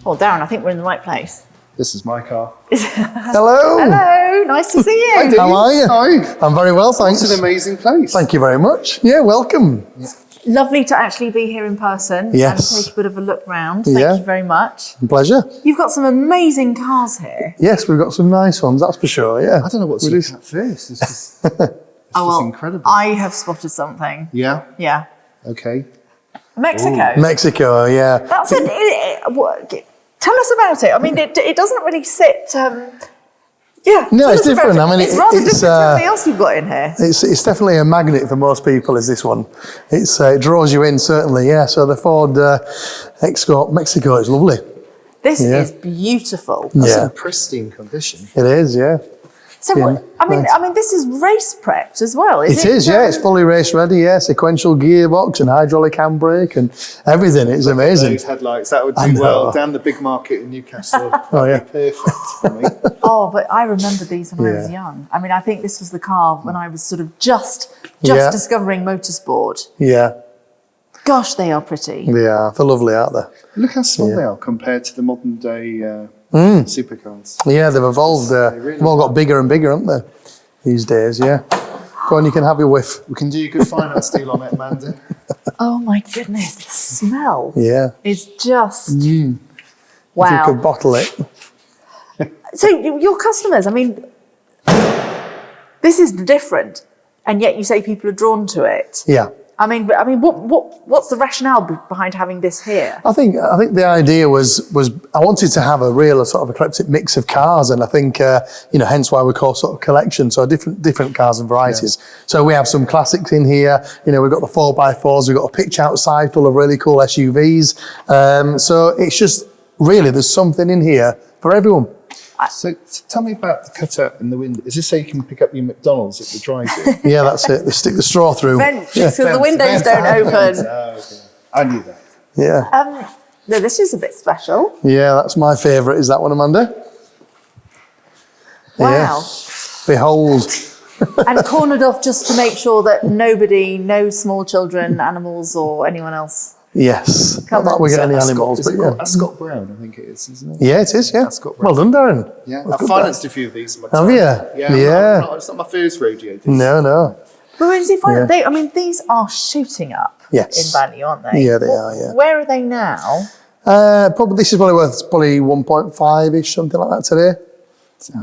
Well, Darren, I think we're in the right place. This is my car. Hello. Hello, nice to see you. Hi, How are you? Hi. I'm very well, thanks. It's an amazing place. Thank you very much. Yeah, welcome. Yeah. Lovely to actually be here in person Yes. and take a bit of a look round. Thank you very much. Pleasure. You've got some amazing cars here. Yes, we've got some nice ones, that's for sure, yeah. I don't know what to look at first. It's just, it's incredible. I have spotted something. Yeah? Yeah. Okay. Mexico. Mexico, yeah. That's it. Tell us about it. I mean, it doesn't really sit. Yeah. No, tell it's us about different. it. I mean, it's rather different to everything else you've got in here. It's definitely a magnet for most people, is this one. It draws you in, certainly, yeah. So the Ford Escort Mexico is lovely. This is beautiful. That's in pristine condition. It is, yeah. So, I mean, this is race prepped as well, is it? It is, yeah. It's fully race ready, yeah. Sequential gearbox and hydraulic handbrake and everything. It's amazing. Those headlights, that would do well down the big market in Newcastle. Oh, yeah. Perfect for me. Oh, but I remember these when I was young. I mean, I think this was the car when I was sort of just discovering motorsport. Yeah. Gosh, they are pretty. They are. They're lovely, aren't they? Look how small they are compared to the modern day supercars. Yeah, they've evolved. They've all got bigger and bigger, haven't they, these days, yeah. Go on, you can have your whiff. We can do a good finance deal on it, Amanda. Oh my goodness, the smell is just wow. If you could bottle it. So your customers, I mean, this is different, and yet you say people are drawn to it. Yeah. I mean, what's the rationale behind having this here? I think the idea was I wanted to have a real sort of eclectic mix of cars, and I think hence why we call sort of collection, so different cars and varieties. Yeah. So we have some classics in here. We've got the 4x4s, we've got a pitch outside full of really cool SUVs. So it's just really there's something in here for everyone. So tell me about the cutout in the window. Is this so you can pick up your McDonald's at the drive-in? Yeah, that's it. They stick the straw through. So the windows don't open. Oh, okay. I knew that. Yeah. No, this is a bit special. Yeah, that's my favourite. Is that one, Amanda? Wow. Yeah. Behold. And cornered off just to make sure that no small children, animals, or anyone else. Yes. Not that we get any animals, but yeah. Ascot Brown, I think it is, isn't it? Yeah, it is, yeah. Ascot Brown. Well done, Darren. Yeah, I've financed a few of these in my Have time. you? Yeah. It's not my first rodeo. No. But when you find I mean, these are shooting up in value, aren't they? Yeah, they are, yeah. Where are they now? Probably this is probably worth 1.5-ish, something like that today.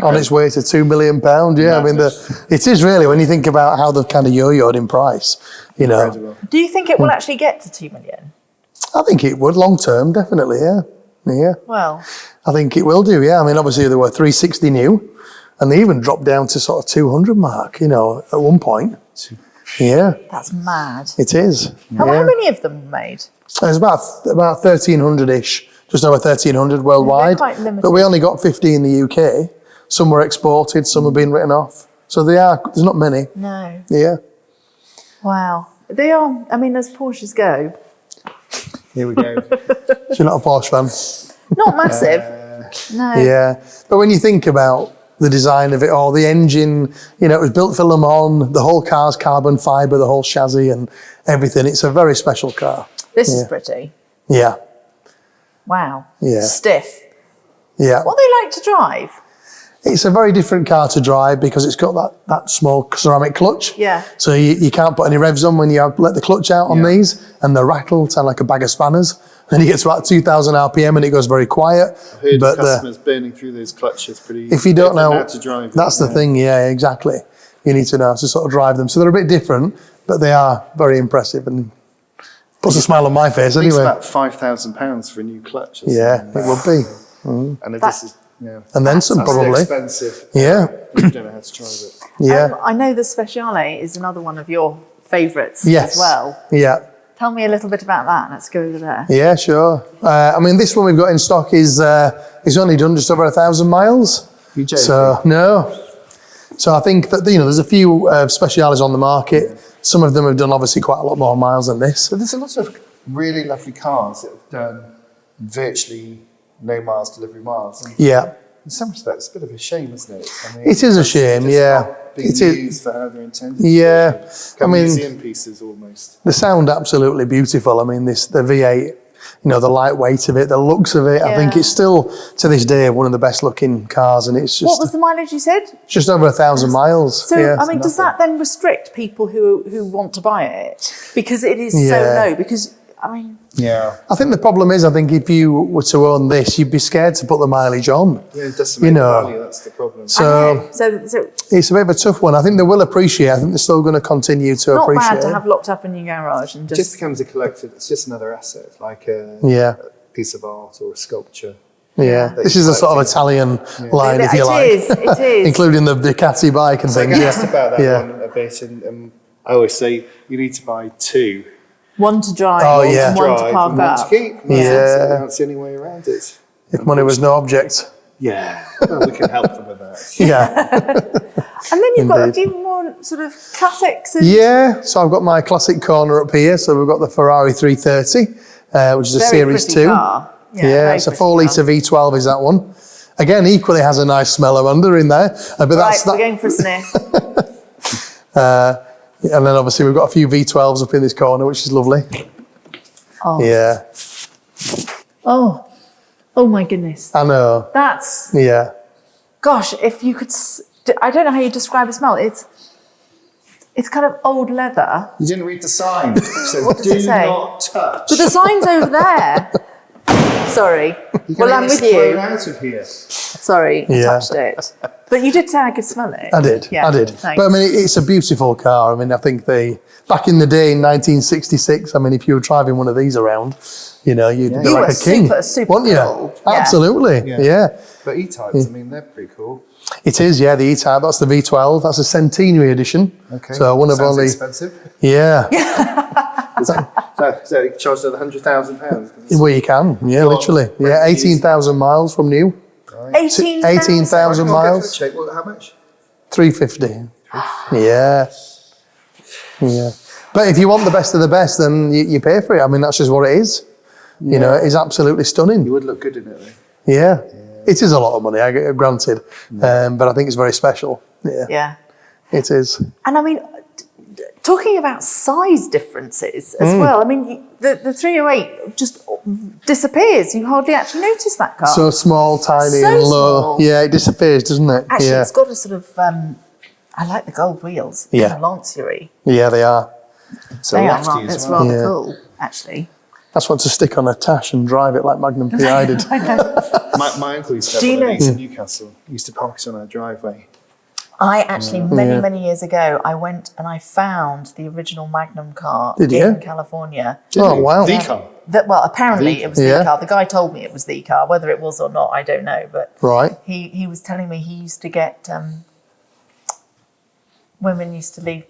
On its way to £2 million, yeah. I mean, it is really, when you think about how they've kind of yo-yoed in price, Incredible. Do you think it will actually get to 2 million? I think it would, long term, definitely, yeah. Yeah. Well, I think it will do, yeah. I mean, obviously there were 360 new, and they even dropped down to sort of 200 mark, at one point. Yeah. that's mad. It is. How many of them were made? There's about 1,300-ish, just over 1,300 worldwide. They're quite limited. But we only got 50 in the UK. Some were exported, some have been written off. So there's not many. No. Yeah. Wow. They are, I mean, as Porsches go. Here we go. So you're not a Porsche fan? Not massive. No. Yeah. But when you think about the design of it all, the engine, it was built for Le Mans, the whole car's carbon fibre, the whole chassis and everything. It's a very special car. This is pretty. Yeah. Wow. Yeah. Stiff. Yeah. What do they like to drive? It's a very different car to drive because it's got that small ceramic clutch. Yeah. So you can't put any revs on when you let the clutch out on these, and the rattle sound like a bag of spanners. And it gets about 2,000 RPM and it goes very quiet. I've heard customers burning through those clutches pretty. If you don't know how to drive, that's the thing. Yeah, exactly. You need to know how to sort of drive them. So they're a bit different, but they are very impressive and puts a smile on my face anyway. It's about £5,000 for a new clutch. Yeah, it would be. And if this is. Yeah. And then some probably. Expensive. Yeah. You don't know how to drive it. Yeah. I know the Speciale is another one of your favourites Yes. as well. Yeah. Tell me a little bit about that. Let's go over there. Yeah, sure. I mean, this one we've got in stock is only done just over 1,000 miles. You joking? So no. So I think that there's a few Speciales on the market. Some of them have done obviously quite a lot more miles than this. But there's a lot of really lovely cars that have done virtually no miles delivery miles. And yeah. In some respects, it's a bit of a shame, isn't it? I mean, it is a shame, yeah. Being used for how they're intended. Yeah. I mean, museum pieces almost. They sound absolutely beautiful. I mean, the V8 You know, the lightweight of it, the looks of it. I think Yeah. it's still, to this day, one of the best looking cars, and it's just What was the mileage you said? just over 1,000 miles. So, yeah. I mean, does that then restrict people who want to buy it? Because it is so Yeah. low. Because, I mean... Yeah. I think the problem is, I think if you were to own this, you'd be scared to put the mileage on. Yeah, it doesn't make You know. value, that's the problem. So So it's a bit of a tough one. I think they will appreciate. I think they're still going to continue to not appreciate. bad to have locked up in your garage and It just... just becomes a collector. It's just another asset, like a Yeah. piece of art or a sculpture. Yeah, this is a sort of Italian line, if you like. It is. Including the Ducati bike and So I things. get asked about that Yeah. one a bit, and I always say you need to buy two. One to drive Oh, yeah. and one to Drive park and one to up. keep. Yeah. That's the only way around it. If money was no object. Yeah, well, we can help them with that. Yeah. And then you've got a Indeed. few more sort of classics. And Yeah, so I've got my classic corner up here. So we've got the Ferrari 330, which is a very Series pretty 2. car. Yeah, very it's a pretty 4 car. litre V12 is that one. Again, equally has a nice smell of under in there. But Right, that's we're that. going for a sniff. And then obviously we've got a few V12s up in this corner, which is lovely. Oh. Yeah, Oh my goodness. I know. That's, Yeah. gosh, if you could, I don't know how you describe the smell. It's kind of old leather. You didn't read the sign. It says, What does do it say? not touch. But the sign's over there. Sorry. Well, I'm with you. Out of here. Sorry, I Yeah. touched it. But you did say I could smell it. I did. Yeah, I did. thanks. But I mean, it's a beautiful car. I mean, I think back in the day in 1966, I mean, if you were driving one of these around, you know, you'd be You like were a king. super weren't you? cool. Yeah. Absolutely. Yeah. But E-types, I mean, they're pretty cool. It is, yeah, the E-Type. That's the V12. That's a centenary edition. Okay. So one of Sounds only. expensive. Yeah. So you charged her £100,000. Well, you can. Yeah, Well, literally. Yeah, right, 18,000 miles from new. 18,000. 18,000 miles. Check. Well, how much? 350. Yeah. Yeah. But if you want the best of the best, then you pay for it. I mean, that's just what it is. You know, it's absolutely stunning. You would look good in it, though. Yeah. It is a lot of money, granted. But I think it's very special. Yeah. Yeah. It is. And I mean, talking about size differences as well. I mean, the 308 just disappears. You hardly actually notice that car. So small, tiny, So and low. small. Yeah, it disappears, doesn't it? Actually, yeah. it's got a sort of, I like the gold wheels. Yeah. The Lancery. Yeah, they are. So They are lofty it's as well. rather Yeah. cool, actually. That's what to stick on a tash and drive it like Magnum PI did. I know. My uncle used to have Do you one of these know- in Newcastle. He used to park it on our driveway. I actually, many years ago, I went and I found the original Magnum car Did in you? California. Oh, wow. The car. Well, apparently it was the Yeah. car. The guy told me it was the car. Whether it was or not, I don't know. But Right. he was telling me he used to get women used to leave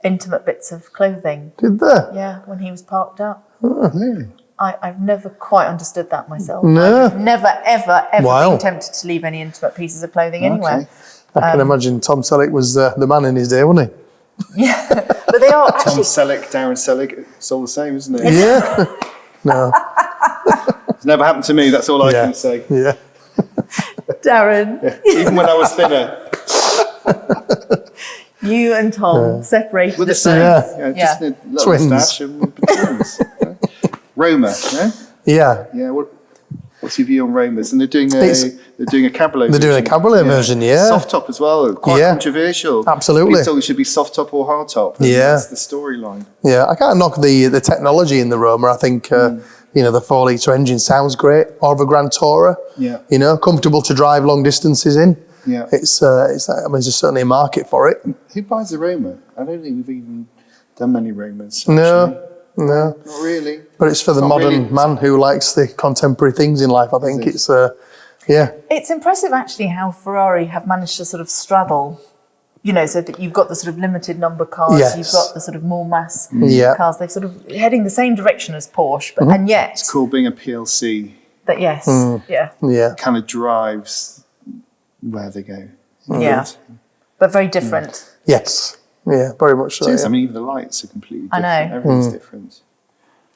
intimate bits of clothing. Did they? Yeah, when he was parked up. Really? I've never quite understood that myself. No. I've never, ever Wow. been tempted to leave any intimate pieces of clothing anywhere. Okay. I can imagine Tom Selleck was the man in his day, wasn't Yeah, but they are Tom actually. Selleck, Darren Selleck, it's all the same, isn't it? he? Yeah. No. It's never happened to me, that's all I Yeah. can say. Yeah. Darren, Even when I was thinner. you and Tom separated. We're the at same. birth. Yeah, just a little Twins. moustache and we're twins. Roma, yeah? Yeah. Yeah, what's your view on Romas? And they're doing a cabriolet. They're doing a cabriolet version, yeah. Soft top as well, quite Yeah. controversial. Absolutely. People thought it should be soft top or hard top. And Yeah. That's the storyline. Yeah. I can't knock the technology in the Roma. I think, you know, the 4 litre engine sounds great. Or of a Grand Tourer. Yeah. You know, comfortable to drive long distances in. Yeah. It's I mean, there's certainly a market for it. Who buys a Roma? I don't think we've even done many Romas. No. actually. No. Not really. But it's for the Not modern really. man who likes the contemporary things in life. I think it? it's, yeah. It's impressive actually how Ferrari have managed to sort of straddle, you know, so that you've got the sort of limited number cars, Yes. you've got the sort of more mass Yeah. cars. They're sort of heading the same direction as Porsche, but and yet, It's cool being a PLC. that yes, yeah, Yeah. Kind of drives where they go. yeah, but very different. Yes. Yeah, very much so. It is. Yeah. I mean, even the lights are completely I different. know. Everything's different.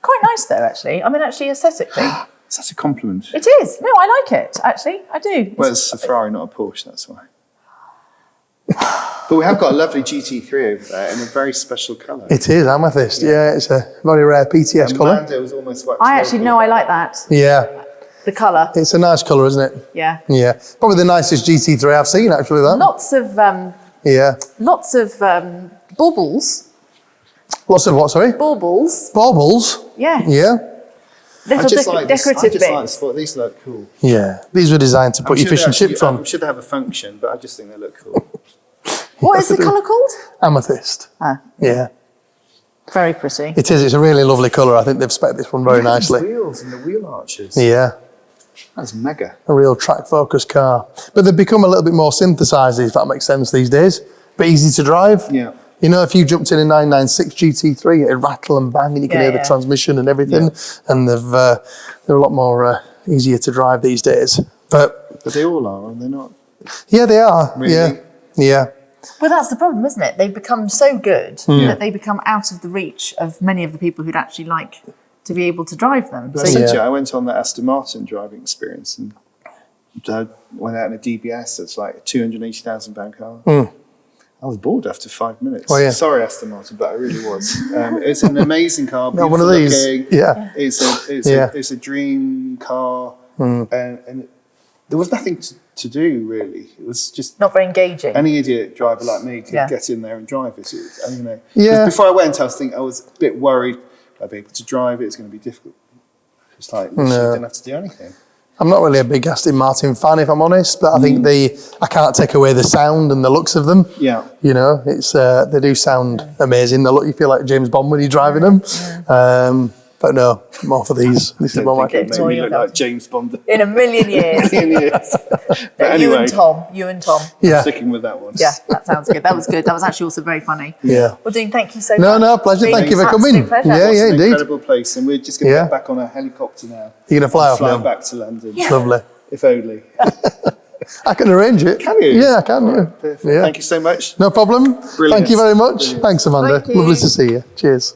Quite nice though, actually. I mean, actually, aesthetically, It's such a compliment. it is. No, I like it. Actually, I do. Well, it's a Ferrari, not a Porsche, that's why. But we have got a lovely GT3 over there in a very special colour. It is amethyst. Yeah, it's a very rare PTS colour. Amanda was almost wax I actually know I like that. Yeah, The colour. it's a nice colour, isn't it? Yeah. Yeah, probably the nicest GT3 I've seen, actually. That. Lots of baubles. Lots of what? Sorry. Baubles. Baubles. Yeah. Yeah. Little decorative bits. These look cool. Yeah. These were designed to put your fish and chips on. I'm sure they have a function, but I just think they look cool. What is the colour called? Amethyst. Ah, Yeah. very pretty. It is. It's a really lovely colour. I think they've spec'd this one very nicely. The wheels and the wheel arches. Yeah. That's mega. A real track-focused car. But they've become a little bit more synthesised, if that makes sense, these days. But easy to drive. Yeah. You know, if you jumped in a 996 GT3, it'd rattle and bang and you can hear the transmission and everything. Yeah. And they're a lot more easier to drive these days. But they all are, are they not? Yeah, they are. Really? Yeah. Yeah. Well, that's the problem, isn't it? They've become so good that they become out of the reach of many of the people who'd actually like to be able to drive them. But essentially, I went on the Aston Martin driving experience and I went out in a DBS. It's like a £280,000 car. I was bored after 5 minutes. Oh, yeah. Sorry, Aston Martin, but I really was. It's an amazing car. Not one of these. Looking. Yeah. It's a dream car, and there was nothing to do really. It was just not very engaging. Any idiot driver like me could get in there and drive it. You know. Yeah. Before I went, I was a bit worried I'd be able to drive it. It's going to be difficult. It's like you didn't have to do anything. I'm not really a big Aston Martin fan, if I'm honest, but I think I can't take away the sound and the looks of them. Yeah. You know, it's they do sound amazing. You feel like James Bond when you're driving them. But no, more for these. This is more my It made me look like James Bond. In a million years. But anyway, you and Tom. Yeah. I'm sticking with that one. Yeah, that sounds good. That was good. That was actually also very funny. Yeah. Well, Dean, thank you so much. No, pleasure. Thank you for coming. Pleasure. Yeah, It's an indeed. incredible place, and we're just going to get back on a helicopter now. You're going to fly off now? Back to London. Yeah. Lovely. If only. I can arrange it. Can you? Yeah, I can. Right, perfect. Yeah. Thank you so much. No problem. Brilliant. Thank you very much. Thanks, Amanda. Thank you. Lovely to see you. Cheers.